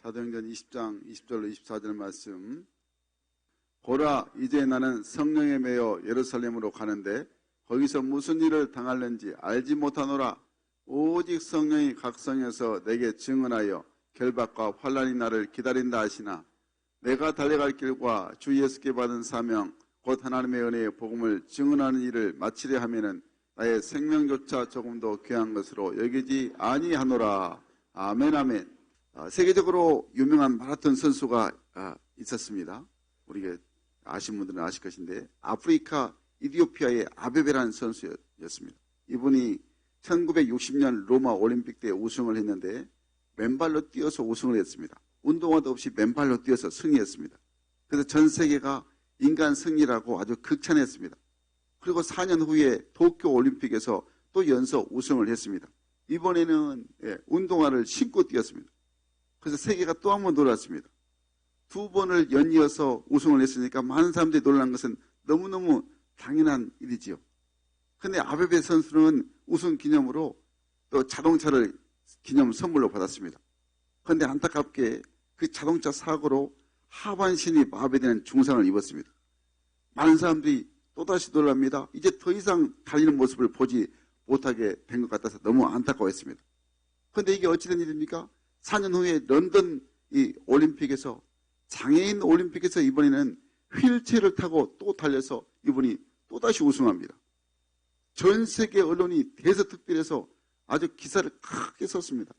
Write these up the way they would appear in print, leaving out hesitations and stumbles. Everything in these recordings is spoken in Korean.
사도행전 20장 20절로 24절 말씀. 보라, 이제 나는 성령에 매여 예루살렘으로 가는데 거기서 무슨 일을 당할는지 알지 못하노라. 오직 성령이 각 성에서 내게 증언하여 결박과 환난이 나를 기다린다 하시나 내가 달려갈 길과 주 예수께 받은 사명 곧 하나님의 은혜의 복음을 증언하는 일을 마치려 하면은 나의 생명조차 조금도 귀한 것으로 여기지 아니하노라. 아멘, 아멘. 세계적으로 유명한 마라톤 선수가 있었습니다. 우리가 아시는 분들은 아실 것인데 아프리카 이디오피아의 아베베라는 선수였습니다. 이분이 1960년 로마 올림픽 때 우승을 했는데 맨발로 뛰어서 우승을 했습니다. 운동화도 없이 맨발로 뛰어서 승리했습니다. 그래서 전 세계가 인간 승리라고 아주 극찬했습니다. 그리고 4년 후에 도쿄 올림픽에서 또 연속 우승을 했습니다. 이번에는 운동화를 신고 뛰었습니다. 그래서 세계가 또 한 번 놀랐습니다. 2번을 연이어서 우승을 했으니까 많은 사람들이 놀란 것은 너무너무 당연한 일이지요. 그런데 아베베 선수는 우승 기념으로 또 자동차를 기념 선물로 받았습니다. 그런데 안타깝게 그 자동차 사고로 하반신이 마비되는 중상을 입었습니다. 많은 사람들이 또다시 놀랍니다. 이제 더 이상 달리는 모습을 보지 못하게 된 것 같아서 너무 안타까워했습니다. 그런데 이게 어찌된 일입니까? 4년 후에 런던 이 올림픽에서 장애인 올림픽에서 이번에는 휠체어를 타고 또 달려서 이분이 또다시 우승합니다. 전 세계 언론이 대서특필해서 아주 기사를 크게 썼습니다.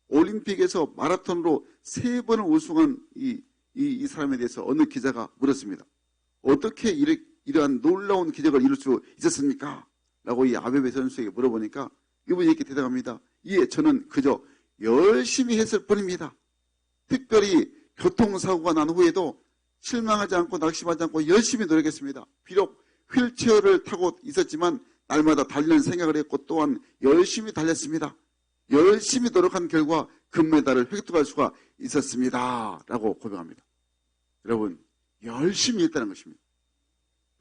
올림픽에서 마라톤으로 3번을 우승한 이 사람에 대해서 어느 기자가 물었습니다. 어떻게 이러한 놀라운 기적을 이룰 수 있었습니까? 라고 이 아베베 선수에게 물어보니까 이분이 이렇게 대답합니다. 예, 저는 그저 열심히 했을 뿐입니다. 특별히 교통사고가 난 후에도 실망하지 않고 낙심하지 않고 열심히 노력했습니다. 비록 휠체어를 타고 있었지만 날마다 달리는 생각을 했고 또한 열심히 달렸습니다. 열심히 노력한 결과 금메달을 획득할 수가 있었습니다. 라고 고백합니다. 여러분, 열심히 했다는 것입니다.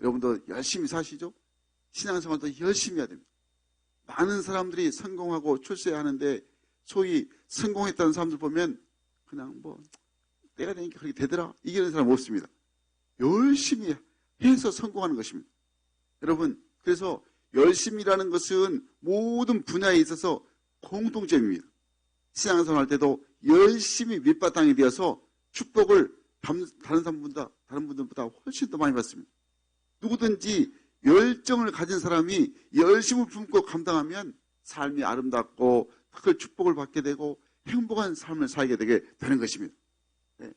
여러분도 열심히 사시죠? 신앙생활도 열심히 해야 됩니다. 많은 사람들이 성공하고 출세하는데 소위 성공했다는 사람들 보면 그냥 때가 되니까 그렇게 되더라 이기는 사람 없습니다. 열심히 해서 성공하는 것입니다. 여러분, 그래서 열심히라는 것은 모든 분야에 있어서 공통점입니다. 신앙생활 할 때도 열심히 밑바탕이 되어서 축복을 다른 분들보다 훨씬 더 많이 받습니다. 누구든지 열정을 가진 사람이 열심을 품고 감당하면 삶이 아름답고 그 축복을 받게 되고 행복한 삶을 살게 되게 되는 것입니다. 네.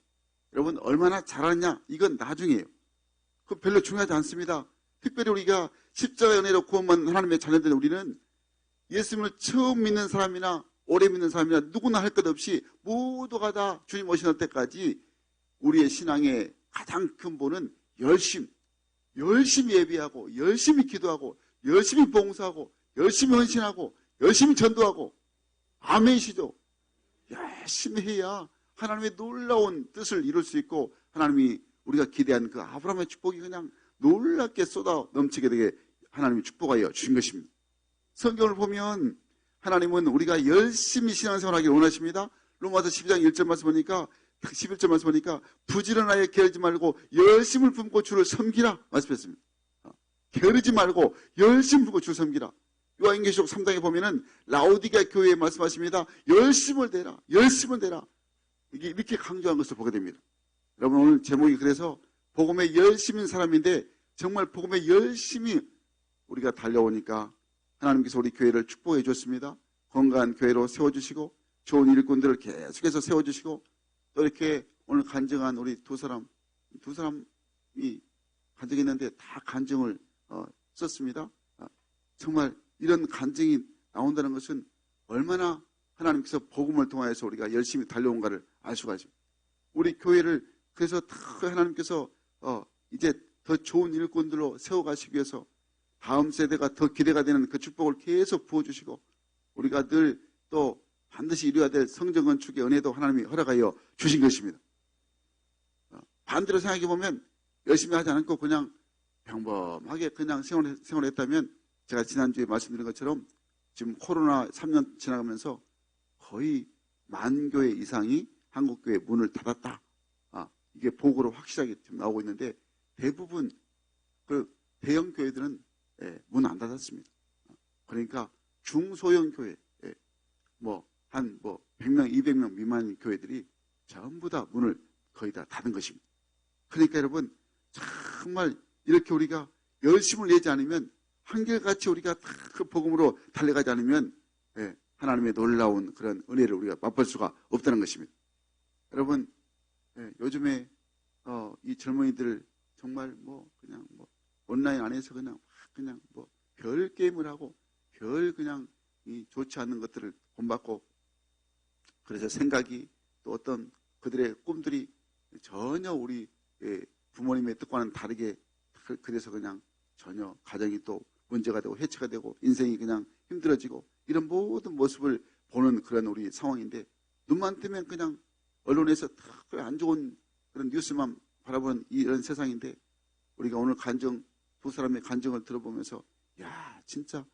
여러분, 얼마나 잘하느냐 이건 나중이에요. 그건 별로 중요하지 않습니다. 특별히 우리가 십자가의 은혜로 구원받은 하나님의 자녀들 우리는 예수님을 처음 믿는 사람이나 오래 믿는 사람이나 누구나 할 것 없이 모두가 다 주님 오시는 때까지 우리의 신앙의 가장 큰 본은 열심히 예배하고 열심히 기도하고 열심히 봉사하고 열심히 헌신하고 열심히 전도하고 아멘이시죠? 열심히 해야 하나님의 놀라운 뜻을 이룰 수 있고 하나님이 우리가 기대한 그 아브라함의 축복이 그냥 놀랍게 쏟아 넘치게 되게 하나님이 축복하여 주신 것입니다. 성경을 보면 하나님은 우리가 열심히 신앙생활하기를 원하십니다. 로마서 12장 1절 말씀 보니까 11절 말씀 보니까 부지런하여 게으르지 말고 열심을 품고 주를 섬기라 말씀했습니다. 게으르지 말고 열심을 품고 주를 섬기라. 요한계시록 3장에 보면은 라오디게아 교회에 말씀하십니다. 열심을 대라. 이렇게 강조한 것을 보게 됩니다. 여러분, 오늘 제목이 그래서 복음에 열심인 사람인데 정말 복음에 열심히 우리가 달려오니까 하나님께서 우리 교회를 축복해 주셨습니다. 건강한 교회로 세워주시고 좋은 일꾼들을 계속해서 세워주시고 또 이렇게 오늘 간증한 우리 두 사람이 간증했는데 다 간증을 썼습니다. 정말 이런 간증이 나온다는 것은 얼마나 하나님께서 복음을 통하여서 우리가 열심히 달려온가를 알 수가 있습니다. 우리 교회를 그래서 다 하나님께서 이제 더 좋은 일꾼들로 세워가시기 위해서 다음 세대가 더 기대가 되는 그 축복을 계속 부어주시고 우리가 늘 또 반드시 이루어야 될 성전 건축의 은혜도 하나님이 허락하여 주신 것입니다. 반대로 생각해 보면 열심히 하지 않고 그냥 평범하게 그냥 생활했다면 제가 지난주에 말씀드린 것처럼 지금 코로나 3년 지나가면서 거의 10,000교회 이상이 한국교회 문을 닫았다. 이게 보고로 확실하게 지금 나오고 있는데 대부분 그 대형 교회들은 문 안 닫았습니다. 그러니까 중소형 교회, 한 100명, 200명 미만 교회들이 전부 다 문을 거의 다 닫은 것입니다. 그러니까 여러분 정말 이렇게 우리가 열심을 내지 않으면 한결같이 우리가 다 그 복음으로 달려가지 않으면 하나님의 놀라운 그런 은혜를 우리가 맛볼 수가 없다는 것입니다. 여러분 요즘에 이 젊은이들 정말 그냥 온라인 안에서 그냥 별 게임을 하고 별 그냥 이 좋지 않은 것들을 본받고 그래서 생각이 또 어떤 그들의 꿈들이 전혀 우리 부모님의 뜻과는 다르게 그래서 그냥 전혀 가정이 또 문제가 되고 해체가 되고 인생이 그냥 힘들어지고 이런 모든 모습을 보는 그런 우리 상황인데 눈만 뜨면 그냥 언론에서 안 좋은 그런 뉴스만 바라보는 이런 세상인데 우리가 오늘 두 사람의 간증을 들어보면서 야 진짜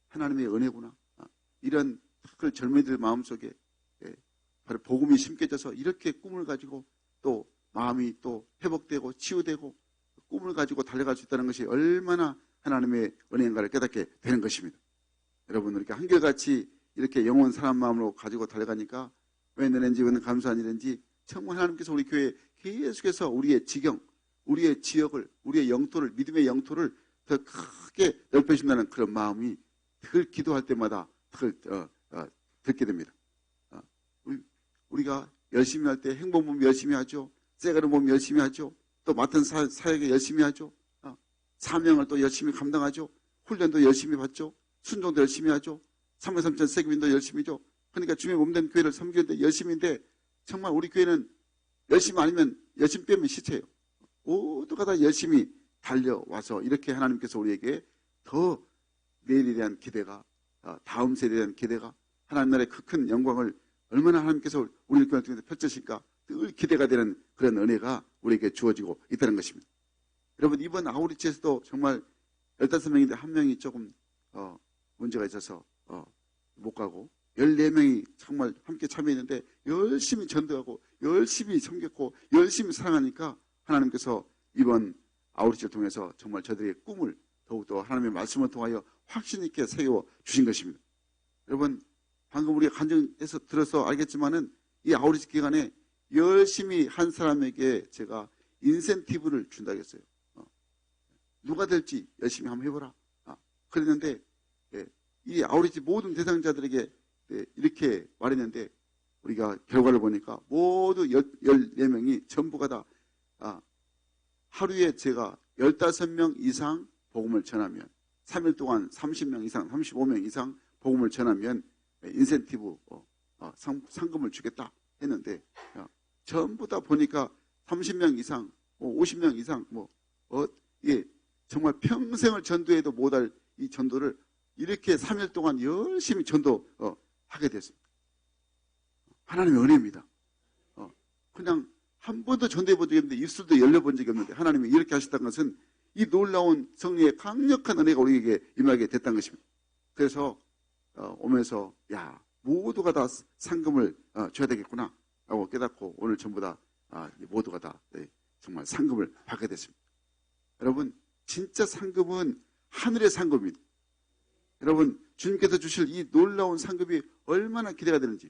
하나님의 은혜구나 이런 그 젊은이들 마음속에 바로 복음이 심겨져서 이렇게 꿈을 가지고 또 마음이 또 회복되고 치유되고 꿈을 가지고 달려갈 수 있다는 것이 얼마나 하나님의 은혜인가를 깨닫게 되는 것입니다. 여러분 이렇게 한결같이 이렇게 영원 사람 마음으로 가지고 달려가니까 왜 내는지 왜 감사한 일인지 정말 하나님께서 우리 교회에 계속해서 우리의 지경, 우리의 지역을, 우리의 영토를, 믿음의 영토를 더 크게 넓혀준다는 그런 마음이 늘 기도할 때마다 듣게 됩니다. 우리가 열심히 할 때 행복보험 열심히 하죠. 세가르보험 열심히 하죠. 또 맡은 사역에 열심히 하죠. 사명을 또 열심히 감당하죠. 훈련도 열심히 받죠. 순종도 열심히 하죠. 3만 3천 세금인도 열심히죠. 그러니까 주님의 몸된 교회를 섬기는데 열심인데 정말 우리 교회는 열심히 아니면 열심히 빼면 시체예요. 모두가 다 열심히 달려와서 이렇게 하나님께서 우리에게 더 내일에 대한 기대가 다음 세대에 대한 기대가 하나님 나라의 그 큰 영광을 얼마나 하나님께서 우리 교회 통해서 펼쳐실까 늘 기대가 되는 그런 은혜가 우리에게 주어지고 있다는 것입니다. 여러분 이번 아우리치에서도 정말 15명인데 한 명이 조금 문제가 있어서 못 가고 14명이 정말 함께 참여했는데 열심히 전도하고 열심히 섬겼고 열심히 사랑하니까 하나님께서 이번 아우리치를 통해서 정말 저들의 꿈을 더욱더 하나님의 말씀을 통하여 확신 있게 세워 주신 것입니다. 여러분 방금 우리가 간증에서 들어서 알겠지만은 이 아우리치 기간에 열심히 한 사람에게 제가 인센티브를 준다고 했어요. 누가 될지 열심히 한번 해보라. 그랬는데 이 아우리치 모든 대상자들에게 이렇게 말했는데 우리가 결과를 보니까 모두 14명이 전부가 다 하루에 제가 15명 이상 복음을 전하면 3일 동안 30명 이상 35명 이상 복음을 전하면 인센티브 상금을 주겠다 했는데 전부 다 보니까 30명 이상 50명 이상 정말 평생을 전도해도 못할 이 전도를 이렇게 3일 동안 열심히 전도하게 됐습니다. 하나님의 은혜입니다. 그냥 한 번도 전도해 본 적이 없는데 입술도 열려본 적이 없는데 하나님이 이렇게 하셨다는 것은 이 놀라운 성령의 강력한 은혜가 우리에게 임하게 됐다는 것입니다. 그래서 오면서 모두가 다 상금을 줘야 되겠구나 라고 깨닫고 오늘 전부 다 모두가 다 정말 상금을 받게 됐습니다. 여러분 진짜 상금은 하늘의 상금입니다. 여러분 주님께서 주실 이 놀라운 상금이 얼마나 기대가 되는지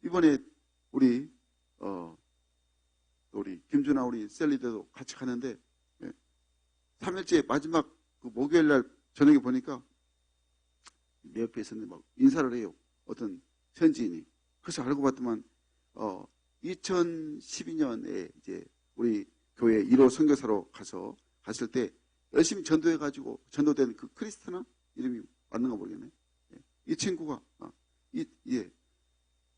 이번에 우리 김준아 우리 셀리드도 같이 가는데 3일째 마지막 그 목요일 날 저녁에 보니까 내 옆에 있었는데 막 인사를 해요. 어떤 현지인이. 그래서 알고 봤더만 2012년에 이제 우리 교회 1호 선교사로 갔을 때 열심히 전도해가지고 전도된 그 크리스티나 이름이 맞는가 모르겠네. 이 친구가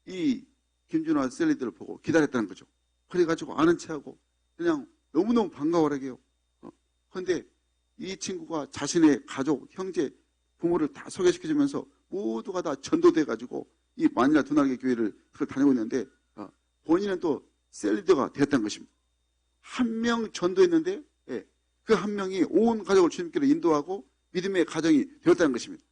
이 김준화 셀리드를 보고 기다렸다는 거죠. 그래가지고 아는 체하고 그냥 너무너무 반가워하게요. 그런데 이 친구가 자신의 가족, 형제, 부모를 다 소개시켜주면서 모두가 다 전도돼가지고 이 마닐라 두나르게 교회를 다니고 있는데 본인은 또 셀리드가 되었다는 것입니다. 한 명 전도했는데 그 한 명이 온 가족을 주님께로 인도하고 믿음의 가정이 되었다는 것입니다.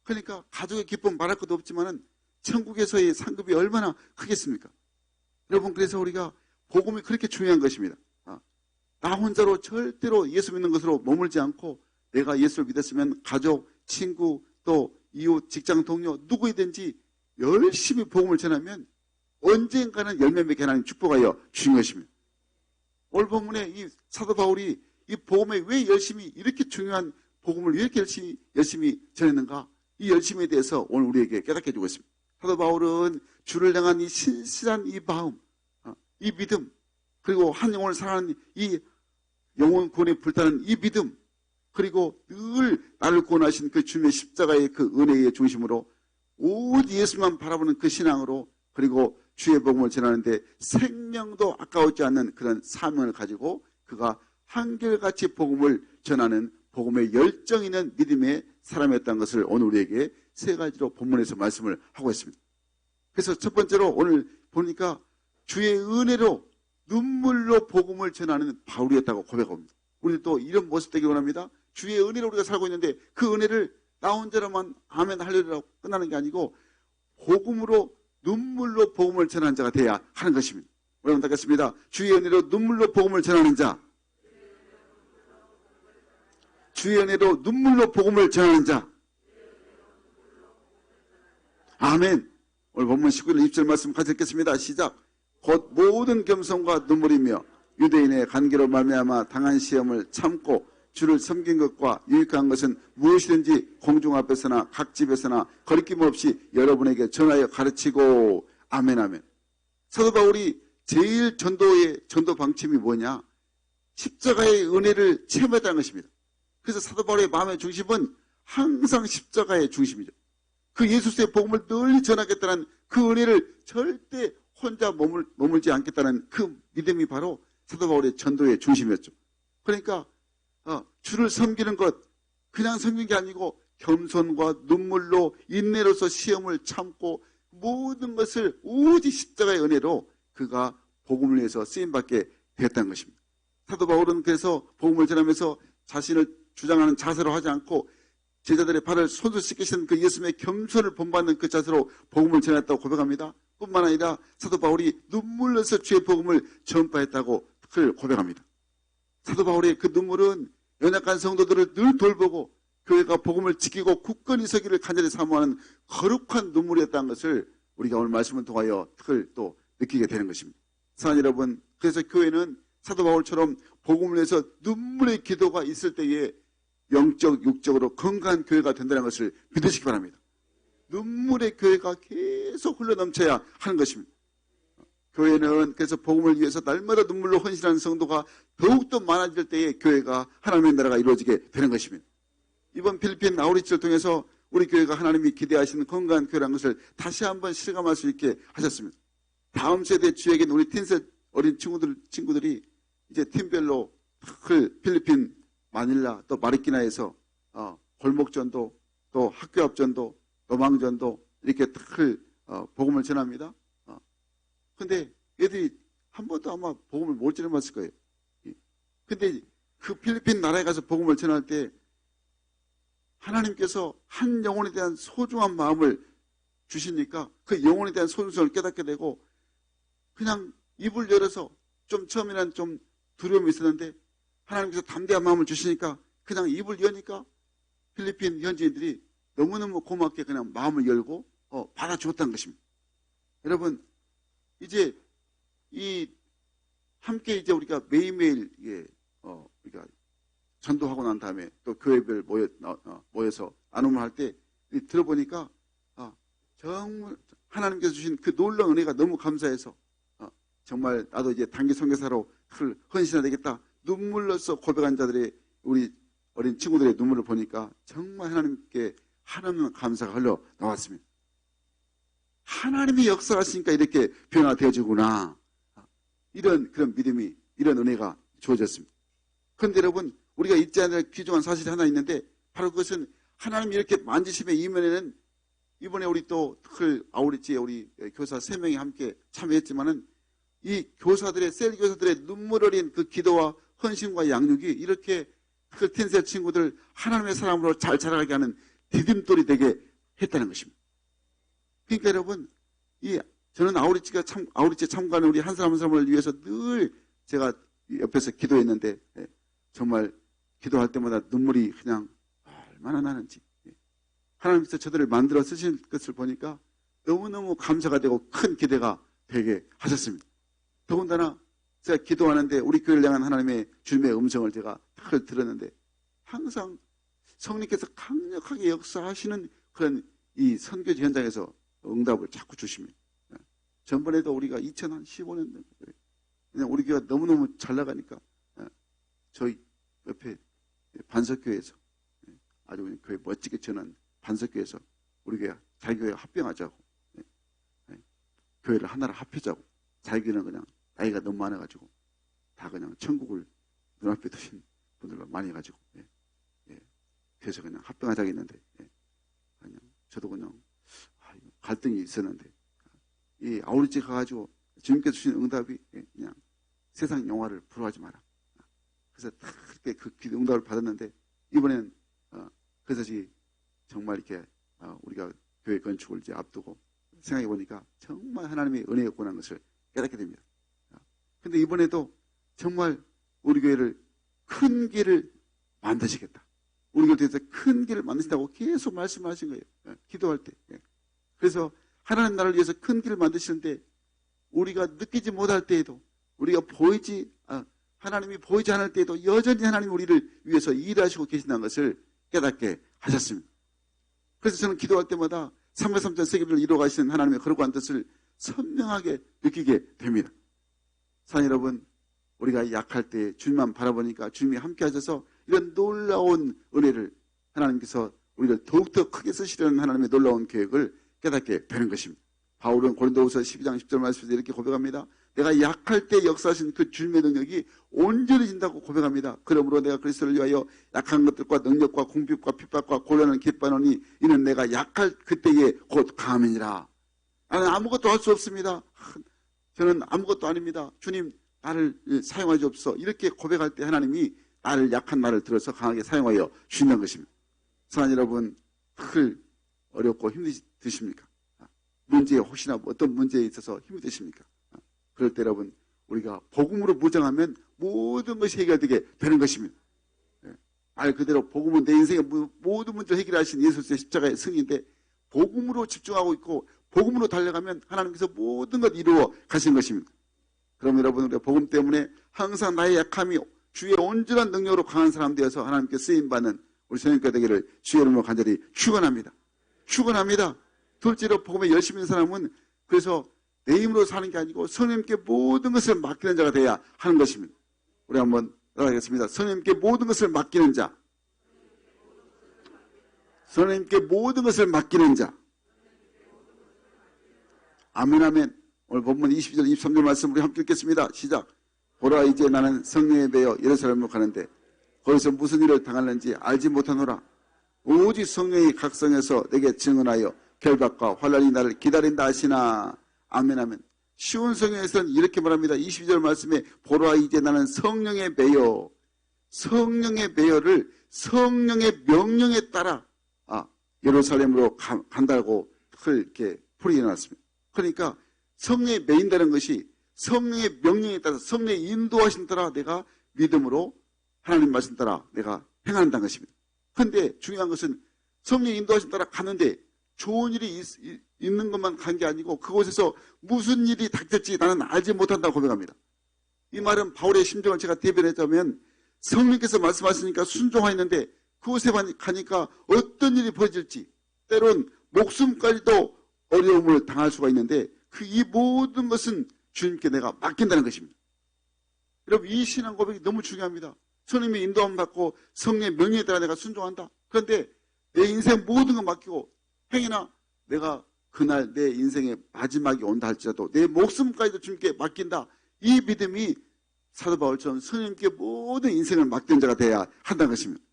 그러니까 가족의 기쁨 말할 것도 없지만은 천국에서의 상급이 얼마나 크겠습니까? 여러분, 그래서 우리가 복음이 그렇게 중요한 것입니다. 나 혼자로 절대로 예수 믿는 것으로 머물지 않고 내가 예수를 믿었으면 가족, 친구, 또 이웃, 직장 동료 누구이든지 열심히 복음을 전하면 언젠가는 열매 맺게 하나님 축복하여 주신 것입니다. 오늘 본문에 이 사도 바울이 이 복음에 왜 열심히 이렇게 중요한 복음을 왜 이렇게 열심히 전했는가? 이 열심에 대해서 오늘 우리에게 깨닫게 해주고 있습니다. 사도 바울은 주를 향한 이 신실한 이 마음, 이 믿음, 그리고 한 영혼을 사랑하는 이 영혼 구원에 불타는 이 믿음, 그리고 늘 나를 구원하신 그 주님의 십자가의 그 은혜의 중심으로 오직 예수만 바라보는 그 신앙으로, 그리고 주의 복음을 전하는데 생명도 아까워지 않는 그런 사명을 가지고 그가 한결같이 복음을 전하는 복음의 열정 있는 믿음의 사람이었다는 것을 오늘 우리에게 세 가지로 본문에서 말씀을 하고 있습니다. 그래서 첫 번째로 오늘 보니까 주의 은혜로 눈물로 복음을 전하는 바울이었다고 고백합니다. 우리도 이런 모습 되기 원합니다. 주의 은혜로 우리가 살고 있는데 그 은혜를 나 혼자로만 아멘 할렐루야라고 끝나는 게 아니고 복음으로 눈물로 복음을 전하는 자가 돼야 하는 것입니다. 여러분 닫겠습니다. 주의 은혜로 눈물로 복음을 전하는 자, 주의 은혜로 눈물로 복음을 전하는 자. 아멘. 오늘 본문 19절 20절 말씀 같이 읽겠습니다. 시작. 곧 모든 겸손과 눈물이며 유대인의 관계로 말미암아 당한 시험을 참고 주를 섬긴 것과 유익한 것은 무엇이든지 공중 앞에서나 각 집에서나 거리낌 없이 여러분에게 전하여 가르치고. 아멘 아멘. 사도 바울이 제일 전도의 전도 방침이 뭐냐? 십자가의 은혜를 체험했다는 것입니다. 그래서 사도 바울의 마음의 중심은 항상 십자가의 중심이죠. 그 예수의 복음을 널리 전하겠다는 그 은혜를 절대 혼자 머물지 않겠다는 그 믿음이 바로 사도 바울의 전도의 중심이었죠. 그러니까 주를 섬기는 것, 그냥 섬기는 게 아니고 겸손과 눈물로 인내로서 시험을 참고 모든 것을 오직 십자가의 은혜로 그가 복음을 위해서 쓰임받게 되었다는 것입니다. 사도 바울은 그래서 복음을 전하면서 자신을 주장하는 자세로 하지 않고 제자들의 발을 손수 씻기신 그 예수님의 겸손을 본받는 그 자세로 복음을 전했다고 고백합니다. 뿐만 아니라 사도 바울이 눈물로서 주의 복음을 전파했다고 고백합니다. 사도 바울의 그 눈물은 연약한 성도들을 늘 돌보고 교회가 복음을 지키고 굳건히 서기를 간절히 사모하는 거룩한 눈물이었다는 것을 우리가 오늘 말씀을 통하여 또 느끼게 되는 것입니다. 사랑하는 여러분, 그래서 교회는 사도 바울처럼 복음을 위해서 눈물의 기도가 있을 때에 영적, 육적으로 건강한 교회가 된다는 것을 믿으시기 바랍니다. 눈물의 교회가 계속 흘러넘쳐야 하는 것입니다. 교회는 그래서 복음을 위해서 날마다 눈물로 헌신하는 성도가 더욱더 많아질 때에 교회가 하나님의 나라가 이루어지게 되는 것입니다. 이번 필리핀 아우리치를 통해서 우리 교회가 하나님이 기대하시는 건강한 교회라는 것을 다시 한번 실감할 수 있게 하셨습니다. 다음 세대 주에게는 우리 틴셋 어린 친구들이 이제 팀별로 필리핀 마닐라 또 마리끼나에서 골목전도 또 학교 앞전도 노망전도 이렇게 복음을 전합니다. 근데 얘들이 한 번도 아마 복음을 못 전해봤을 거예요. 근데 그 필리핀 나라에 가서 복음을 전할 때 하나님께서 한 영혼에 대한 소중한 마음을 주시니까 그 영혼에 대한 소중성을 깨닫게 되고 그냥 입을 열어서 좀 처음에는 좀 두려움이 있었는데 하나님께서 담대한 마음을 주시니까 그냥 입을 여니까 필리핀 현지인들이 너무너무 고맙게 그냥 마음을 열고 받아주었다는 것입니다. 여러분, 이제 함께 이제 우리가 매일매일 우리가 전도하고 난 다음에 또 교회별 모여서 나눔을 할 때 들어보니까 정말 하나님께서 주신 그 놀라운 은혜가 너무 감사해서 정말 나도 이제 단기 선교사로 헌신해야 되겠다. 눈물로써 고백한 자들의 우리 어린 친구들의 눈물을 보니까 정말 하나님께 하나님 감사가 흘러 나왔습니다. 하나님이 역사하시니까 이렇게 변화되어지구나. 이런 그런 믿음이, 이런 은혜가 주어졌습니다. 그런데 여러분, 우리가 잊지 않을 귀중한 사실이 하나 있는데 바로 그것은 하나님이 이렇게 만지심의 이면에는 이번에 우리 또 아우리치에 우리 교사 3명이 함께 참여했지만은 이 교사들의 셀 교사들의 눈물 어린 그 기도와 헌신과 양육이 이렇게 그 틴셋 친구들 하나님의 사람으로 잘 자라가게 하는 디딤돌이 되게 했다는 것입니다. 그러니까 여러분, 저는 아우리째 참가하는 우리 한 사람 한 사람을 위해서 늘 제가 옆에서 기도했는데, 정말 기도할 때마다 눈물이 그냥 얼마나 나는지. 하나님께서 저들을 만들어 쓰신 것을 보니까 너무너무 감사가 되고 큰 기대가 되게 하셨습니다. 더군다나 제가 기도하는데 우리 교회를 향한 하나님의 주님의 음성을 제가 딱 들었는데 항상 성령께서 강력하게 역사하시는 그런 이 선교지 현장에서 응답을 자꾸 주십니다. 전번에도 우리가 2015년 그냥 우리 교회가 너무너무 잘 나가니까 저희 옆에 반석교회에서 아주 그냥 교회 멋지게 저는 반석교회에서 우리 교회 자기 교회 합병하자고 교회를 하나로 합히자고 자기는 그냥 나이가 너무 많아가지고 다 그냥 천국을 눈앞에 두신 분들과 많이 해가지고 그래서 그냥 합병하자고 했는데 그냥 저도 그냥 갈등이 있었는데 이 아우리집 가가지고 주님께서 주신 응답이 그냥 세상 영화를 부러워하지 마라. 그래서 그렇게 그 응답을 받았는데 이번에는 그래서 정말 이렇게 우리가 교회 건축을 이제 앞두고 생각해 보니까 정말 하나님의 은혜였구나 하는 것을 깨닫게 됩니다. 근데 이번에도 정말 우리 교회를 큰 길을 만드시겠다. 우리 교회에서 큰 길을 만드신다고 계속 말씀하신 거예요. 기도할 때. 그래서 하나님 나라를 위해서 큰 길을 만드시는데 우리가 느끼지 못할 때에도 우리가 하나님이 보이지 않을 때에도 여전히 하나님 우리를 위해서 일하시고 계신다는 것을 깨닫게 하셨습니다. 그래서 저는 기도할 때마다 303전 세계를 이루어 가시는 하나님의 거룩한 뜻을 선명하게 느끼게 됩니다. 사랑 여러분, 우리가 약할 때 주님만 바라보니까 주님이 함께 하셔서 이런 놀라운 은혜를 하나님께서 우리를 더욱더 크게 쓰시려는 하나님의 놀라운 계획을 깨닫게 되는 것입니다. 바울은 고린도후서 12장 10절 말씀에서 이렇게 고백합니다. 내가 약할 때 역사하신 그 주님의 능력이 온전해진다고 고백합니다. 그러므로 내가 그리스도를 위하여 약한 것들과 능력과 궁핍과 핍박과 곤란을 기뻐하노니 이는 내가 약할 그때에 곧 강함이니라. 나는 아무것도 할 수 없습니다. 저는 아무것도 아닙니다. 주님 나를 사용하여 주옵소서. 이렇게 고백할 때 하나님이 나를 약한 나를 들어서 강하게 사용하여 주신다는 것입니다. 사랑하는 여러분, 어렵고 힘드십니까? 문제에 혹시나 어떤 문제에 있어서 힘이 드십니까? 그럴 때 여러분 우리가 복음으로 무장하면 모든 것이 해결되게 되는 것입니다. 말 그대로 복음은 내 인생의 모든 문제를 해결하신 예수의 십자가의 승인인데 복음으로 집중하고 있고 복음으로 달려가면 하나님께서 모든 것 이루어 가시는 것입니다. 그럼 여러분 우리가 복음 때문에 항상 나의 약함이 주의 온전한 능력으로 강한 사람 되어서 하나님께 쓰임받는 우리 성령께 되기를 주의 이름으로 간절히 축원합니다. 축원합니다. 둘째로 복음에 열심히 있는 사람은 그래서 내 힘으로 사는 게 아니고 성령님께 모든 것을 맡기는 자가 되어야 하는 것입니다. 우리 한번 따라하겠습니다. 성령님께 모든 것을 맡기는 자. 성령님께 모든 것을 맡기는 자. 아멘 아멘. 오늘 본문 22절 23절 말씀 우리 함께 읽겠습니다. 시작. 보라 이제 나는 성령에 매여 예루살렘으로 가는데 거기서 무슨 일을 당하는지 알지 못하노라. 오직 성령이 각성해서 내게 증언하여 결박과 환난이 나를 기다린다 하시나. 아멘 아멘. 쉬운 성경에서는 이렇게 말합니다. 22절 말씀에 보라 이제 나는 성령에 매여. 성령의 매여를 성령의 명령에 따라 예루살렘으로 간다고 이렇게 풀이 해놨습니다. 그러니까 성령에 매인다는 것이 성령의 명령에 따라서 성령의 인도하신 따라 내가 믿음으로 하나님 말씀 따라 내가 행한다는 것입니다. 그런데 중요한 것은 성령의 인도하신 따라 가는데 좋은 일이 있는 것만 간 게 아니고 그곳에서 무슨 일이 닥칠지 나는 알지 못한다고 고백합니다. 이 말은 바울의 심정을 제가 대변했다면 성령께서 말씀하시니까 순종하였는데 그곳에 가니까 어떤 일이 벌어질지 때론 목숨까지도 어려움을 당할 수가 있는데 이 모든 것은 주님께 내가 맡긴다는 것입니다. 여러분 이 신앙 고백이 너무 중요합니다. 성령님의 인도함 받고 성령의 명령에 따라 내가 순종한다. 그런데 내 인생 모든 걸 맡기고 행여나 내가 그날 내 인생의 마지막이 온다 할지라도 내 목숨까지도 주님께 맡긴다. 이 믿음이 사도 바울처럼 성령님께 모든 인생을 맡긴 자가 되어야 한다는 것입니다.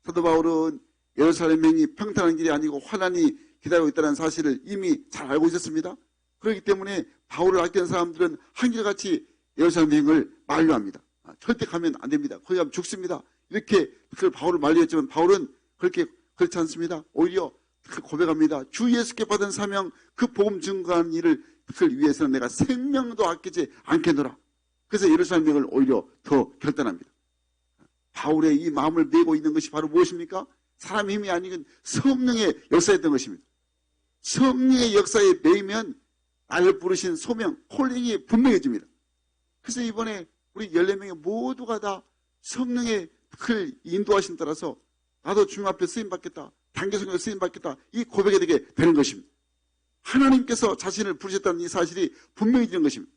사도 바울은 예루살렘 행이 평탄한 길이 아니고 환난이 기다리고 있다는 사실을 이미 잘 알고 있었습니다. 그렇기 때문에 바울을 아끼는 사람들은 한결같이 예루살렘 행을 만류합니다. 절대 가면 안 됩니다. 거기 가면 죽습니다. 이렇게 바울을 만류했지만 바울은 그렇지 않습니다. 오히려 고백합니다. 주 예수께 받은 사명, 그 복음 증거하는 일을 위해서는 내가 생명도 아끼지 않겠노라. 그래서 예루살렘을 오히려 더 결단합니다. 바울의 이 마음을 메고 있는 것이 바로 무엇입니까? 사람의 힘이 아닌 성령의 역사였던 것입니다. 성령의 역사에 매이면 나를 부르신 소명, 콜링이 분명해집니다. 그래서 이번에 우리 14명의 모두가 다 성령의 그 인도하심 따라서 나도 주님 앞에 쓰임받겠다, 단계성령에 쓰임받겠다, 이 고백이 되게 되는 것입니다. 하나님께서 자신을 부르셨다는 이 사실이 분명해지는 것입니다.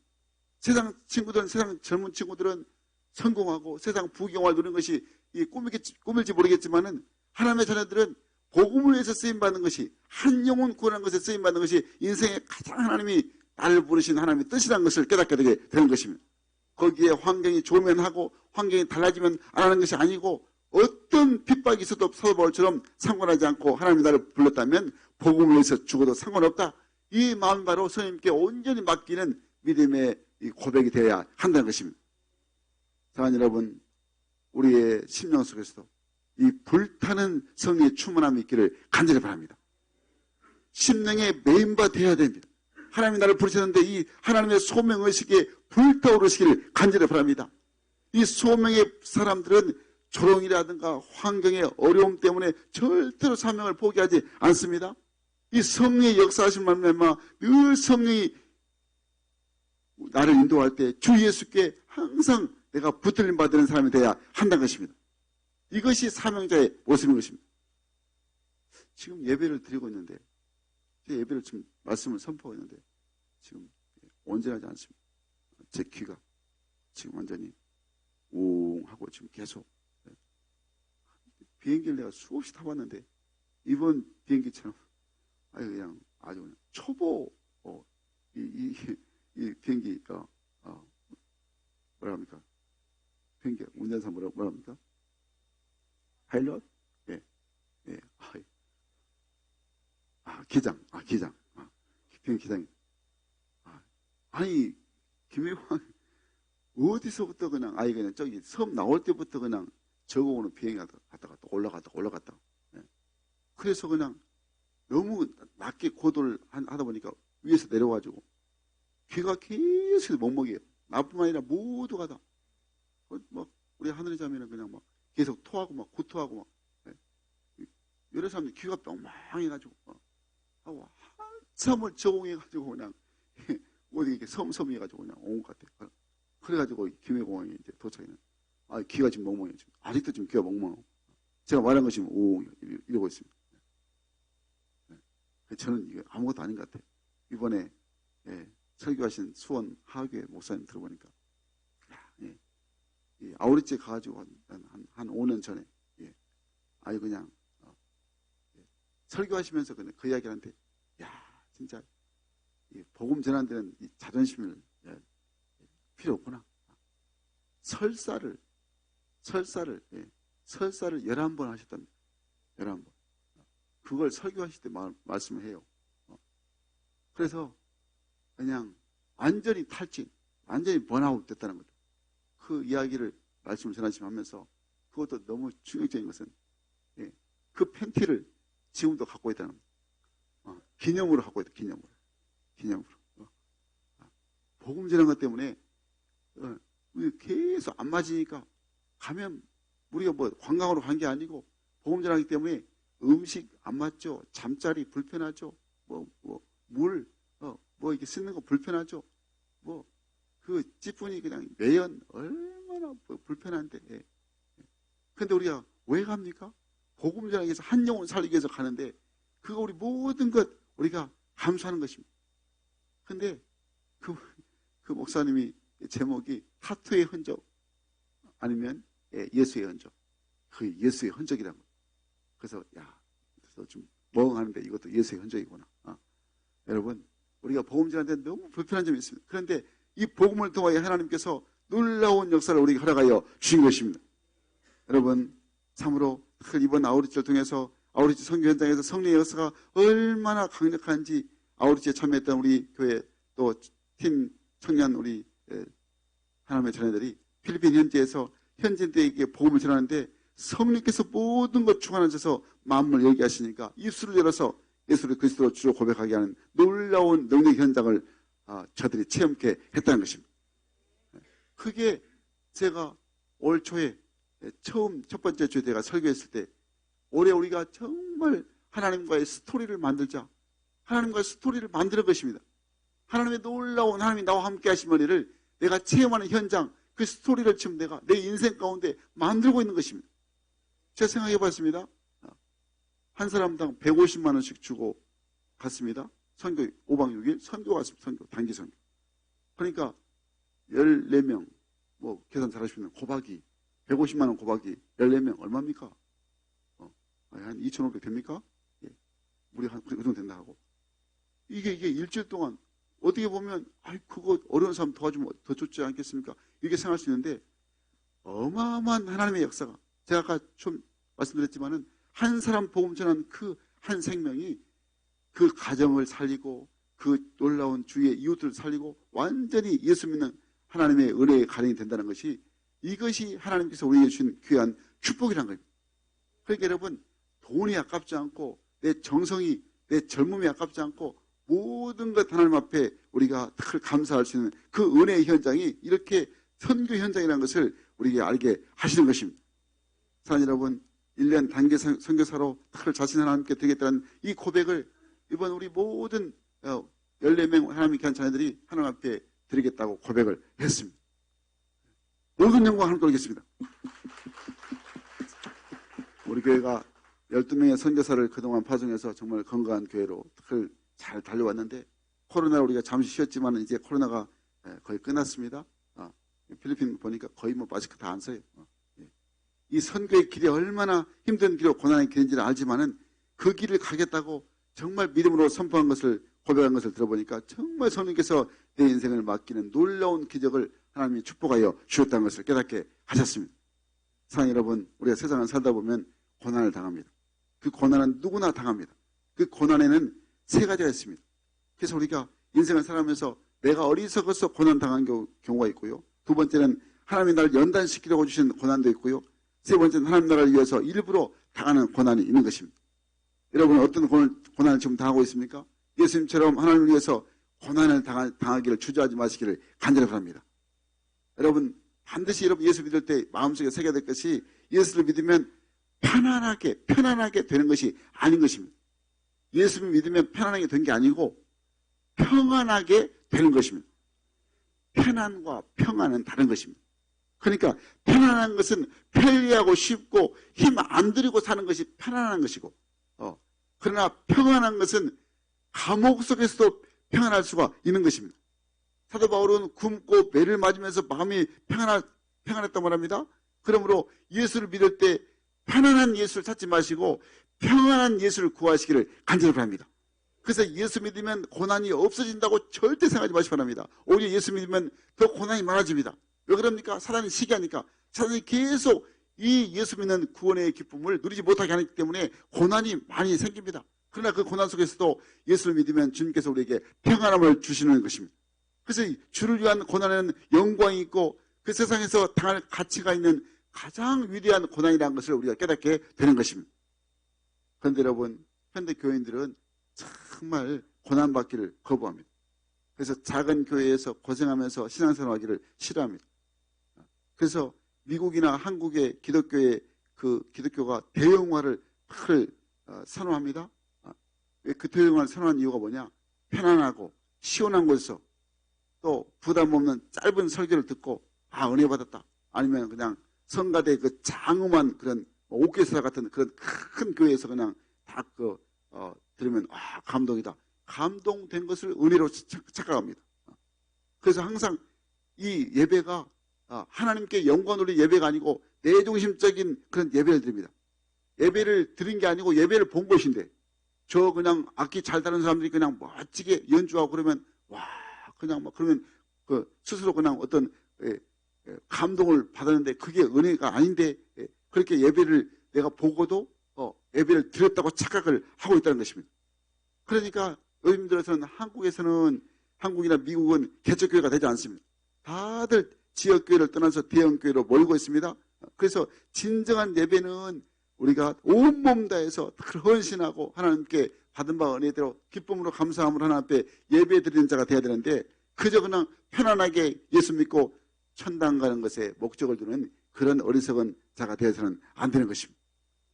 세상 친구들은, 세상 젊은 친구들은 성공하고 세상 부경화를 누리는 것이 꿈일지 모르겠지만은 하나님의 자녀들은 복음을 위해서 쓰임받는 것이, 한 영혼 구원하는 것에 쓰임받는 것이 인생의 가장 하나님이 나를 부르신 하나님의 뜻이라는 것을 깨닫게 되게 되는 것입니다. 거기에 환경이 좋으면 하고 환경이 달라지면 안 하는 것이 아니고 어떤 핍박이 있어도 사도 바울처럼 상관하지 않고 하나님이 나를 불렀다면 복음을 위해서 죽어도 상관없다. 이 마음이 바로 성령님께 온전히 맡기는 믿음의 이 고백이 되어야 한다는 것입니다. 사랑하는 여러분, 우리의 심령 속에서도 이 불타는 성령의 충만함이 있기를 간절히 바랍니다. 심령의 메인바 되어야 됩니다. 하나님이 나를 부르셨는데 이 하나님의 소명의식에 불타오르시기를 간절히 바랍니다. 이 소명의 사람들은 조롱이라든가 환경의 어려움 때문에 절대로 사명을 포기하지 않습니다. 이 성령의 역사하신 말미암아 늘 성령이 나를 인도할 때 주 예수께 항상 내가 붙들림 받는 사람이 되어야 한다는 것입니다. 이것이 사명자의 모습인 것입니다. 지금 예배를 드리고 있는데, 예배를 지금 말씀을 선포하고 있는데 지금 온전하지 않습니다. 제 귀가 지금 완전히 웅하고 지금 계속 비행기를 내가 수없이 타봤는데 이번 비행기처럼 그냥 아주 그냥 초보 이 비행기가 뭐라 합니까? 비행기 운전사 뭐라 합니까? 파일럿? 예. 기장. 비행기 기장이. 아니, 김일광, 어디서부터 그냥 저기 섬 나올 때부터 그냥 저거 오는 비행기 갔다가 또 올라갔다. 예. 그래서 그냥 너무 낮게 고도를 하다 보니까 위에서 내려와가지고 귀가 계속 멍멍이에요. 나뿐만 아니라 모두가 다. 우리 하늘의 자매는 그냥 막 계속 토하고 막 구토하고 막. 예. 여러 사람들 귀가 뿅망해가지고 하고 한참을 적응해가지고 그냥 어디 이렇게 섬섬해가지고 그냥 온 것 같아요. 그래가지고 김해공항에 이제 도착했는데 귀가 지금 멍멍해요. 지금. 아직도 지금 귀가 멍멍하고 제가 말한 것이 오 이러고 있습니다. 네. 저는 이게 아무것도 아닌 것 같아요. 이번에 설교하신 수원 하교회 목사님 들어보니까 아우리째 가가지고 한 5년 전에 그냥 설교하시면서 그 이야기를 하는데 진짜 복음 전하는 데는 이 자존심을 필요 없구나. 설사를 11번 하셨답니다. 11번. 그걸 설교하실 때 말씀을 해요. 그래서 그냥 완전히 탈진, 완전히 번아웃 됐다는 거죠. 그 이야기를 말씀을 전하시면서 그것도 너무 충격적인 것은 그 팬티를 지금도 갖고 있다는 겁니다. 기념으로 갖고 있다. 기념으로. 복음 전한 것 때문에 계속 안 맞으니까 가면 우리가 관광으로 간 게 아니고 복음 전하기 때문에 음식 안 맞죠. 잠자리 불편하죠. 물 이렇게 쓰는 거 불편하죠. 그 찌푸니 그냥 매연 얼마나 불편한데. 근데 우리가 왜 갑니까? 복음 전하기 위해서 한 영혼 살리기 위해서 가는데 그거 우리 모든 것 우리가 감수하는 것입니다. 근데 그 목사님이 제목이 타투의 흔적 아니면 예수의 흔적. 그 예수의 흔적이라는 거예요. 그래서 그래서 좀 멍하는데 이것도 예수의 흔적이구나. 여러분 우리가 복음 전하는데 너무 불편한 점이 있습니다. 그런데 이 복음을 통하여 하나님께서 놀라운 역사를 우리에게 허락하여 주신 것입니다. 여러분 참으로 이번 아우리치를 통해서 아우리치 선교 현장에서 성령의 역사가 얼마나 강력한지 아우리치에 참여했던 우리 교회 또 팀 청년 우리 하나님의 자녀들이 필리핀 현지에서 현지인들에게 복음을 전하는데 성령께서 모든 것 주관하셔서 마음을 열게 하시니까 입술을 열어서 예수를 그리스도로 주로 고백하게 하는 놀라운 능력 현장을 저들이 체험케 했다는 것입니다. 그게 제가 올 초에 처음 첫 번째 주에 내가 설교했을 때 올해 우리가 정말 하나님과의 스토리를 만들자. 하나님과의 스토리를 만드는 것입니다. 하나님의 놀라운 하나님이 나와 함께 하신 은혜를 내가 체험하는 현장, 그 스토리를 지금 내가 내 인생 가운데 만들고 있는 것입니다. 제가 생각해 봤습니다. 한 사람당 150만 원씩 주고 갔습니다. 선교 5박 6일 선교 갔습니다. 선교, 단기 선교. 그러니까 14명, 뭐 계산 잘하시면 곱하기 150만 원 곱하기 14명 얼마입니까? 한 2,500 됩니까? 예. 우리 그 정도 된다 하고. 이게 일주일 동안 어떻게 보면 그거 어려운 사람 도와주면 더 좋지 않겠습니까? 이렇게 생각할 수 있는데 어마어마한 하나님의 역사가 제가 아까 좀 말씀드렸지만은 한 사람 복음 전한 그 한 생명이 그 가정을 살리고 그 놀라운 주위의 이웃들을 살리고 완전히 예수 믿는 하나님의 은혜의 가령이 된다는 것이 이것이 하나님께서 우리에게 주신 귀한 축복이라는 겁니다. 그러니까 여러분 돈이 아깝지 않고 내 정성이 내 젊음이 아깝지 않고 모든 것 하나님 앞에 우리가 늘 감사할 수 있는 그 은혜의 현장이 이렇게 선교 현장이라는 것을 우리에게 알게 하시는 것입니다. 사랑하는 여러분 1년 단기 선교사로 늘 자신 하나님께 드리겠다는 이 고백을 이번 우리 모든 14명 하나님의 귀한 자녀들이 하나님 앞에 드리겠다고 고백을 했습니다. 모든 영광 하나님께 올리겠습니다. 우리 교회가 12명의 선교사를 그동안 파송해서 정말 건강한 교회로 늘 잘 달려왔는데 코로나로 우리가 잠시 쉬었지만 이제 코로나가 거의 끝났습니다. 필리핀 보니까 거의 뭐 마스크 다 안 써요. 이 선교의 길이 얼마나 힘든 길이고 고난의 길인지를 알지만은 그 길을 가겠다고 정말 믿음으로 선포한 것을 고백한 것을 들어보니까 정말 성령께서 내 인생을 맡기는 놀라운 기적을 하나님이 축복하여 주셨다는 것을 깨닫게 하셨습니다. 사랑하는 여러분, 우리가 세상을 살다 보면 고난을 당합니다. 그 고난은 누구나 당합니다. 그 고난에는 세 가지가 있습니다. 그래서 우리가 인생을 살아가면서 내가 어리석어서 고난당한 경우가 있고요. 두 번째는 하나님이 나를 연단시키려고 주신 고난도 있고요. 세 번째는 하나님 나라를 위해서 일부러 당하는 고난이 있는 것입니다. 여러분은 어떤 고난을 지금 당하고 있습니까? 예수님처럼 하나님을 위해서 고난을 당하기를 주저하지 마시기를 간절히 바랍니다. 여러분 반드시 여러분 예수 믿을 때 마음속에 새겨야 될 것이 예수를 믿으면 편안하게 되는 것이 아닌 것입니다. 예수를 믿으면 편안하게 된 게 아니고 평안하게 되는 것입니다. 편안과 평안은 다른 것입니다. 그러니까 편안한 것은 편리하고 쉽고 힘 안 들이고 사는 것이 편안한 것이고 그러나 평안한 것은 감옥 속에서도 평안할 수가 있는 것입니다. 사도 바울은 굶고 매를 맞으면서 마음이 평안했다고 말합니다. 그러므로 예수를 믿을 때 편안한 예수를 찾지 마시고 평안한 예수를 구하시기를 간절히 바랍니다. 그래서 예수 믿으면 고난이 없어진다고 절대 생각하지 마시기 바랍니다. 오히려 예수 믿으면 더 고난이 많아집니다. 왜 그럽니까? 사단이 시기하니까. 사단이 계속 이 예수 믿는 구원의 기쁨을 누리지 못하게 하기 때문에 고난이 많이 생깁니다. 그러나 그 고난 속에서도 예수를 믿으면 주님께서 우리에게 평안함을 주시는 것입니다. 그래서 주를 위한 고난에는 영광이 있고 그 세상에서 당할 가치가 있는 가장 위대한 고난이라는 것을 우리가 깨닫게 되는 것입니다. 그런데 여러분, 현대 교인들은 정말 고난받기를 거부합니다. 그래서 작은 교회에서 고생하면서 신앙생활하기를 싫어합니다. 그래서 미국이나 한국의 기독교의 그 기독교가 대형화를 선호합니다. 그 대형화를 선호한 이유가 뭐냐? 편안하고 시원한 곳에서 또 부담 없는 짧은 설교를 듣고 은혜 받았다. 아니면 그냥 성가대 그 장엄한 그런 오케스트라 같은 그런 큰 교회에서 그냥 다 들으면 감동이다. 감동된 것을 은혜로 착각합니다. 그래서 항상 이 예배가 하나님께 영광 올릴 예배가 아니고 내중심적인 그런 예배를 드립니다. 예배를 드린 게 아니고 예배를 본 것인데 저 그냥 악기 잘 다루는 사람들이 그냥 멋지게 연주하고 그러면 그냥 그러면 스스로 그냥 어떤 감동을 받았는데 그게 은혜가 아닌데 그렇게 예배를 내가 보고도 예배를 드렸다고 착각을 하고 있다는 것입니다. 그러니까 요즘 들어서는 한국이나 미국은 개척교회가 되지 않습니다. 다들 지역교회를 떠나서 대형교회로 몰고 있습니다. 그래서 진정한 예배는 우리가 온몸 다해서 헌신하고 하나님께 받은 바 은혜대로 기쁨으로 감사함으로 하나님 앞에 예배 드리는 자가 되어야 되는데, 그저 그냥 편안하게 예수 믿고 천당 가는 것에 목적을 두는 그런 어리석은 자가 되어서는 안 되는 것입니다.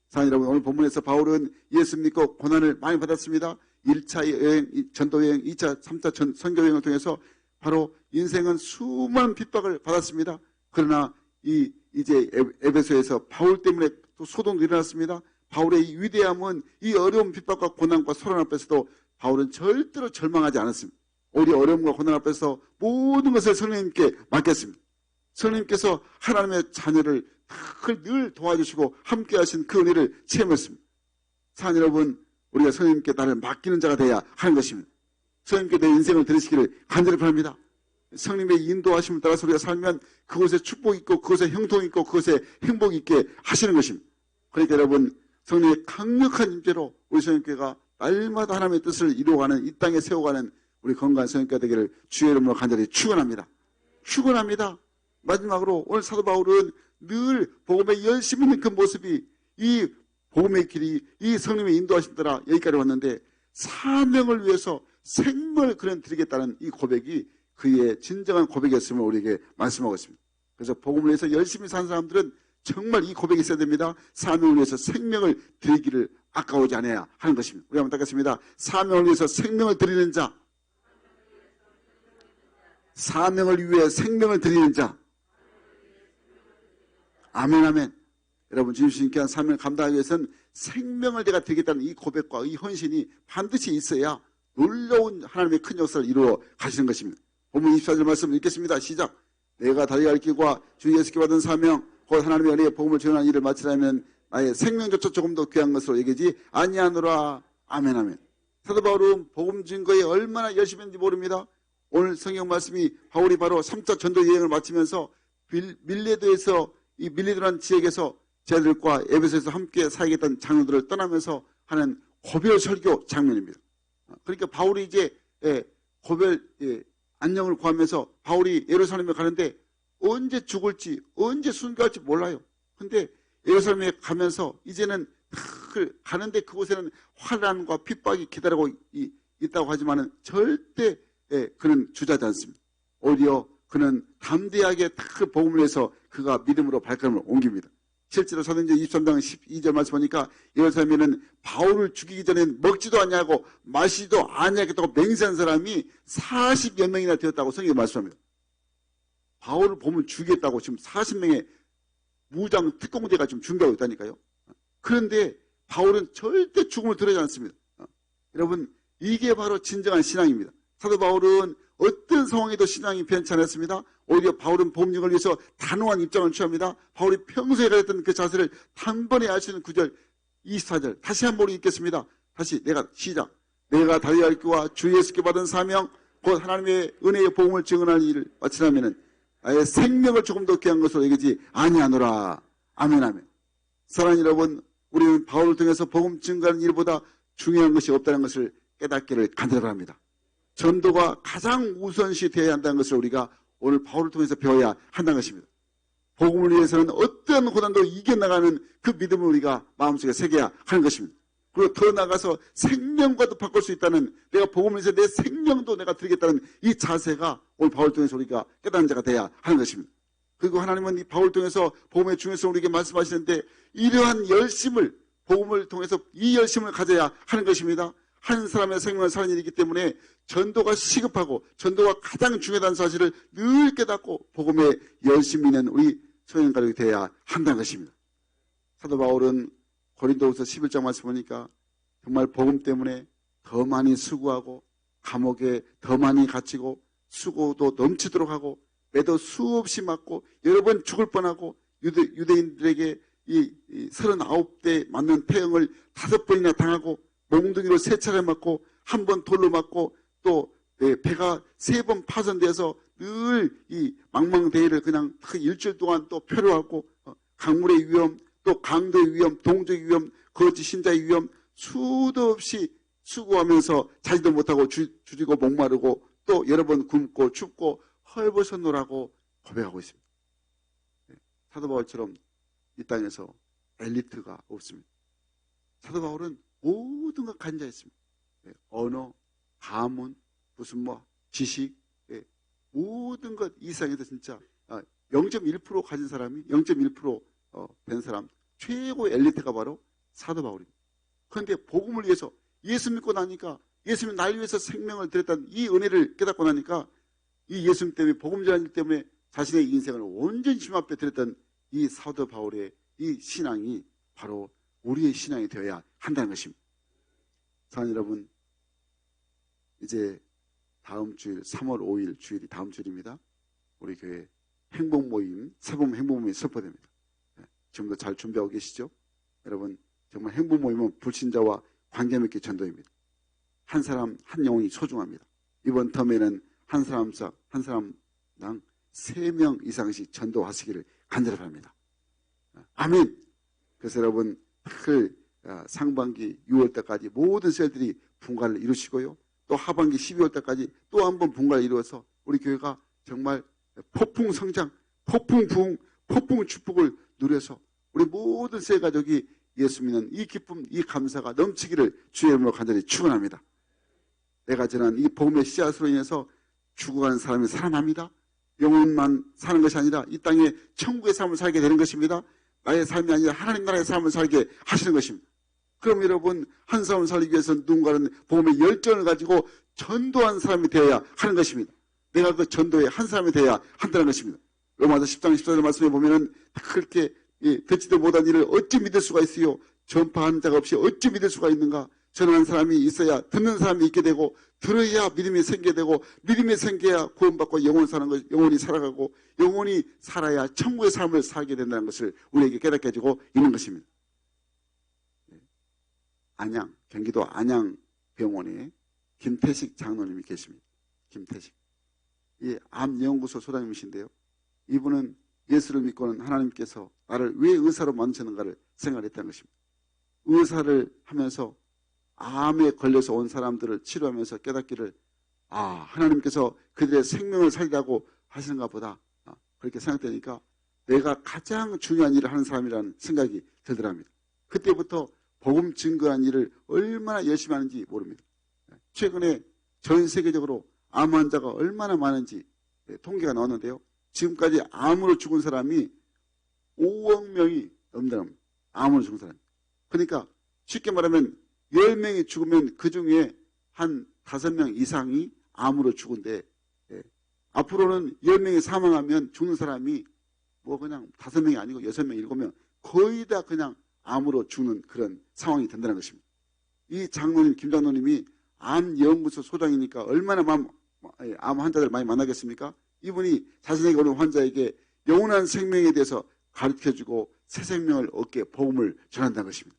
사랑하는 여러분, 오늘 본문에서 바울은 예수 믿고 고난을 많이 받았습니다. 1차 여행, 전도 여행, 2차, 3차 선교 여행을 통해서 바로 인생은 수많은 핍박을 받았습니다. 그러나 이제 에베소에서 바울 때문에 또 소동도 일어났습니다. 바울의 이 위대함은 이 어려운 핍박과 고난과 소란 앞에서도 바울은 절대로 절망하지 않았습니다. 오히려 어려움과 고난 앞에서 모든 것을 성령님께 맡겼습니다. 성령님께서 하나님의 자녀를 늘 도와주시고 함께 하신 그 은혜를 체험했습니다. 사랑하는 여러분, 우리가 성령님께 나를 맡기는 자가 되어야 하는 것입니다. 성령님께 내 인생을 들으시기를 간절히 바랍니다. 성령님의 인도하심을 따라서 우리가 살면 그곳에 축복이 있고 그곳에 형통이 있고 그곳에 행복이 있게 하시는 것입니다. 그러니까 여러분, 성령의 강력한 임재로 우리 성령교회가 날마다 하나님의 뜻을 이루어가는, 이 땅에 세워가는 우리 건강한 성령교회가 되기를 주의 이름으로 간절히 축원합니다. 축원합니다. 마지막으로 오늘 사도 바울은 늘 복음에 열심히 있는 그 모습이, 이 복음의 길이 이 성령의 인도하심 따라 여기까지 왔는데 사명을 위해서 생명을 그냥 드리겠다는 이 고백이 그의 진정한 고백이었음을 우리에게 말씀하고 있습니다. 그래서 복음을 위해서 열심히 사는 사람들은 정말 이 고백이 있어야 됩니다. 사명을 위해서 생명을 드리기를 아까워지 않아야 하는 것입니다. 우리 한번 따겠습니다. 사명을 위해서 생명을 드리는 자, 사명을 위해 생명을 드리는 자. 아멘, 아멘. 여러분, 주님께 한 사명을 감당하기 위해서는 생명을 내가 드리겠다는 이 고백과 이 헌신이 반드시 있어야 놀라운 하나님의 큰 역사를 이루어 가시는 것입니다. 본문 24절 말씀을 읽겠습니다. 시작. 내가 다리 갈길과 주 예수께 받은 사명, 곧 하나님의 은혜의 복음을 전하는 일을 마치려면 나의 생명조차 조금 더 귀한 것으로 여기지 아니하노라. 아멘, 아멘. 사도 바울은 복음 증거에 얼마나 열심히 했는지 모릅니다. 오늘 성경 말씀이 바울이 바로 3차 전도 여행을 마치면서 밀레도에서, 이 밀레도라는 지역에서 제자들과 에베소에서 함께 살겠다는 장로들을 떠나면서 하는 고별 설교 장면입니다. 그러니까 바울이 이제 고별 안녕을 구하면서 바울이 예루살렘에 가는데 언제 죽을지 언제 순교할지 몰라요. 근데 예루살렘에 가면서 이제는 가는데 그곳에는 환난과 핍박이 기다리고 있다고 하지만은 절대 그는 주저하지 않습니다. 오히려 그는 담대하게 복음을 위해서 그가 믿음으로 발걸음을 옮깁니다. 실제로 사도행전 23장 12절 말씀 보니까 예루살렘에는 바울을 죽이기 전에는 먹지도 않냐고 마시지도 않냐겠다고 맹세한 사람이 40여 명이나 되었다고 성경에 말씀합니다. 바울을 보면 죽이겠다고 지금 40명의 무장 특공대가 지금 준비하고 있다니까요. 그런데 바울은 절대 죽음을 두려워하지 않습니다. 여러분, 이게 바로 진정한 신앙입니다. 사도 바울은 어떤 상황에도 신앙이 변치 않았습니다. 오히려 바울은 복음을 위해서 단호한 입장을 취합니다. 바울이 평소에 가졌던 그 자세를 단번에 알 수 있는 9절, 24절 다시 한번 읽겠습니다. 다시 시작. 내가 다리 갈길과 주 예수께 받은 사명, 곧 하나님의 은혜의 복음을 증언하는 일을 마치려면 나의 생명을 조금 더 귀한 것으로 여기지 아니하노라. 아멘, 아멘. 사랑하는 여러분, 우리는 바울을 통해서 복음 증거하는 일보다 중요한 것이 없다는 것을 깨닫기를 간절히 바랍니다. 전도가 가장 우선시 되어야 한다는 것을 우리가 오늘 바울을 통해서 배워야 한다는 것입니다. 복음을 위해서는 어떤 고난도 이겨나가는 그 믿음을 우리가 마음속에 새겨야 하는 것입니다. 그리고 더 나아가서 생명과도 바꿀 수 있다는, 내가 복음을 위해서 내 생명도 내가 드리겠다는 이 자세가 오늘 바울을 통해서 우리가 깨닫는 자가 되어야 하는 것입니다. 그리고 하나님은 이 바울을 통해서 복음의 중요성을 우리에게 말씀하시는데 이러한 열심을, 복음을 통해서 이 열심을 가져야 하는 것입니다. 한 사람의 생명을 사는 일이기 때문에 전도가 시급하고 전도가 가장 중요하다는 사실을 늘 깨닫고 복음에 열심히 있는 우리 성령 가족이 되어야 한다는 것입니다. 사도 바울은 고린도후서 11장 말씀 보니까 정말 복음 때문에 더 많이 수고하고 감옥에 더 많이 갇히고 수고도 넘치도록 하고 매도 수없이 맞고 여러 번 죽을 뻔하고 유대인들에게 이 39대 맞는 태형을 5번이나 당하고 몽둥이로 3차례 맞고 한 번 돌로 맞고 또 배가 3번 파손돼서 늘 이 망망대해를 그냥 일주일 동안 또 표류하고 강물의 위험, 또 강도의 위험, 동족의 위험, 거짓 신자의 위험 수도 없이 수고하면서 자지도 못하고 주지고 목마르고 또 여러 번 굶고 춥고 헐벗었노라고 고백하고 있습니다. 사도 바울처럼 이 땅에서 엘리트가 없습니다. 사도 바울은 모든 것 가진 자 있습니다. 언어, 가문, 무슨 지식, 모든 것 이상에서 진짜 0.1% 가진 사람이 0.1% 된 사람 최고 엘리트가 바로 사도 바울입니다. 그런데 복음을 위해서 예수 믿고 나니까 예수님이 날 위해서 생명을 드렸다는 이 은혜를 깨닫고 나니까 이 예수님 때문에 복음 전하기 때문에 자신의 인생을 온전히 주님 앞에 드렸던 이 사도 바울의 이 신앙이 바로 우리의 신앙이 되어야 한다는 것입니다. 사랑하는 여러분, 이제 다음 주일 3월 5일 주일이 다음 주일입니다. 우리 교회 행복 모임, 세봄 행복 모임이 선포됩니다. 지금도 잘 준비하고 계시죠? 여러분, 정말 행복 모임은 불신자와 관계맺기 전도입니다. 한 사람 한 영혼이 소중합니다. 이번 텀에는 한 사람당 3명 이상씩 전도하시기를 간절히 바랍니다. 아멘. 그래서 여러분, 상반기 6월달까지 모든 셀들이 분가를 이루시고요. 또 하반기 12월 달까지 또 한 번 분가를 이루어서 우리 교회가 정말 폭풍 성장, 폭풍 부흥, 폭풍 축복을 누려서 우리 모든 세 가족이 예수 믿는 이 기쁨, 이 감사가 넘치기를 주의 이름으로 간절히 축원합니다. 내가 전한 이 복음의 씨앗으로 인해서 죽어가는 사람이 살아납니다. 영혼만 사는 것이 아니라 이 땅에 천국의 삶을 살게 되는 것입니다. 나의 삶이 아니라 하나님 나라의 삶을 살게 하시는 것입니다. 그럼 여러분, 한 사람을 살리기 위해서는 누군가는 복음의 열정을 가지고 전도한 사람이 되어야 하는 것입니다. 내가 그 전도에 한 사람이 되어야 한다는 것입니다. 로마서 10장 14절 말씀에 보면은 그렇게 듣지도 못한 일을 어찌 믿을 수가 있어요? 전파한 자가 없이 어찌 믿을 수가 있는가? 전하는 사람이 있어야 듣는 사람이 있게 되고, 들어야 믿음이 생기게 되고, 믿음이 생겨야 구원받고 영혼이 살아가고, 영혼이 살아야 천국의 삶을 살게 된다는 것을 우리에게 깨닫게 해주고 있는 것입니다. 경기도 안양병원에 김태식 장로님이 계십니다. 김태식. 이 암연구소 소장님이신데요. 이분은 예수를 믿고는 하나님께서 나를 왜 의사로 만드셨는가를 생각했다는 것입니다. 의사를 하면서 암에 걸려서 온 사람들을 치료하면서 깨닫기를, 하나님께서 그들의 생명을 살리라고 하시는가 보다. 그렇게 생각되니까 내가 가장 중요한 일을 하는 사람이라는 생각이 들더랍니다. 그때부터 복음 증거한 일을 얼마나 열심히 하는지 모릅니다. 최근에 전 세계적으로 암 환자가 얼마나 많은지 통계가 나왔는데요. 지금까지 암으로 죽은 사람이 5억 명이 넘는답니다. 암으로 죽은 사람. 그러니까 쉽게 말하면 10명이 죽으면 그 중에 한 5명 이상이 암으로 죽은데, 앞으로는 10명이 사망하면 죽는 사람이 그냥 5명이 아니고 6명, 7명 거의 다 그냥 암으로 죽는 그런 상황이 된다는 것입니다. 이 장로님, 김 장로님이 암연구소 소장이니까 얼마나 암 환자들 많이 만나겠습니까? 이분이 자신에게 오는 환자에게 영원한 생명에 대해서 가르쳐주고 새 생명을 얻게 복음을 전한다는 것입니다.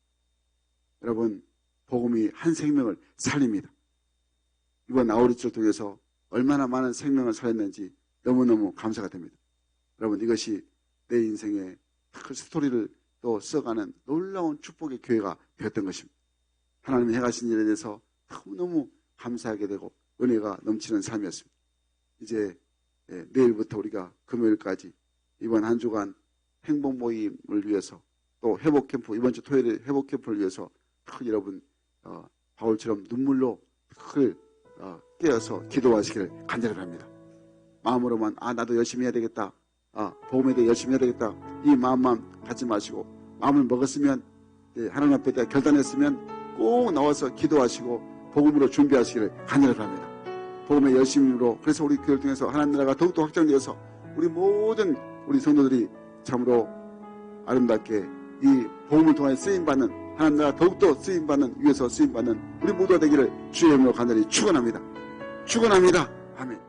여러분, 복음이 한 생명을 살립니다. 이번 아우리츠를 통해서 얼마나 많은 생명을 살렸는지 너무너무 감사가 됩니다. 여러분, 이것이 내 인생의 큰 스토리를 또 써가는 놀라운 축복의 교회가 되었던 것입니다. 하나님이 행하신 일에 대해서 너무너무 감사하게 되고 은혜가 넘치는 삶이었습니다. 이제 내일부터 우리가 금요일까지 이번 한 주간 행복 모임을 위해서 또 회복 캠프, 이번 주 토요일에 회복 캠프를 위해서 여러분 바울처럼 눈물로 깨어서 기도하시기를 간절히 바랍니다. 마음으로만 나도 열심히 해야 되겠다, 복음에 대해 열심히 해야 되겠다, 이 마음만 갖지 마시고 마음을 먹었으면, 하나님 앞에 결단했으면 꼭 나와서 기도하시고 복음으로 준비하시기를 간절히 바랍니다. 복음의 열심으로, 그래서 우리 교회를 통해서 하나님 나라가 더욱더 확장되어서 우리 모든 우리 성도들이 참으로 아름답게 이 복음을 통해 쓰임받는, 하나님 나라 더욱더 쓰임받는, 위에서 쓰임받는 우리 모두가 되기를 주의 이름으로 간절히 축원합니다. 축원합니다. 아멘.